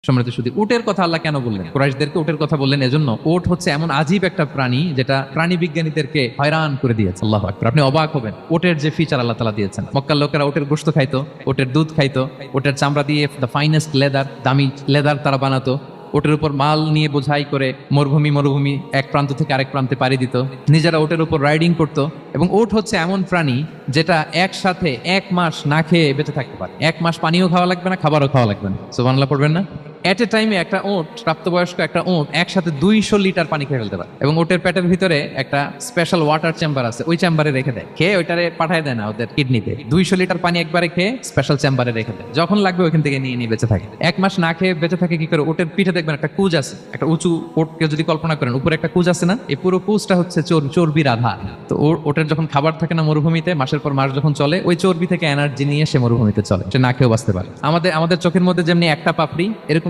সম্মানিত শুধু উটের কথা আল্লাহ কেন বললেন? কুরাইশদেরকে উটের কথা বললেন এজন্য, উট হচ্ছে এমন আজীব একটা প্রাণী যেটা প্রাণী বিজ্ঞানীদেরকে হয়রান করে দিয়েছে। আল্লাহু আকবার, আপনি অবাক হবেন উটের যে ফিচার আল্লাহ তাআলা দিয়েছেন। মক্কার লোকেরা উটের গোশত খাইতো, উটের দুধ খাইতো, উটের চামড়া দিয়ে দ্য ফাইনেস্ট লেদার, দামি লেদার তারা বানাতো, ওটের উপর মাল নিয়ে বোঝাই করে মরুভূমি এক প্রান্ত থেকে আরেক প্রান্তে পাড়ি দিত, নিজেরা ওটের উপর রাইডিং করতো। এবং ওট হচ্ছে এমন প্রাণী যেটা একসাথে 1 মাস না খেয়ে বেঁচে থাকতে পারে। 1 মাস পানিও খাওয়া লাগবে না, খাবারও খাওয়া লাগবে না। সুবহানাল্লাহ পড়বেন না? এট এ টাইমে একটা ওট, প্রাপ্তবয়স্ক একটা ওট একসাথে 200 লিটার পানি খেয়ে ফেলতে পারে। এবং ওটের পেটের ভিতরে একটা স্পেশাল ওয়াটার চেম্বার আছে, ওই চেম্বারে রেখে দেয়, খেয়ে ওইটারে পাঠায় দেয় না ওদের কিডনিতে। 200 লিটার পানি একবারে খেয়ে স্পেশাল চেম্বারে রেখে দেয়, যখন লাগবে ওইখান থেকে নিয়ে নিয়ে বেঁচে থাকে। 1 মাস না খেয়ে বেঁচে থাকে কি করে? ওটের পিঠে দেখবেন একটা কুজ আছে, একটা উঁচু ওটকে যদি কল্পনা করেন, উপরে একটা কুজ আছে না, এই পুরো কুজটা হচ্ছে চর্বির আধার। তো ওটের যখন খাবার থাকে না মরুভূমিতে, মাসের পর মাস যখন চলে, ওই চর্বি থেকে এনার্জি নিয়ে সে মরুভূমিতে চলে, সে না খেয়েও বাঁচতে পারে। আমাদের চোখের মধ্যে যেমনি একটা পাপড়ি, এরকম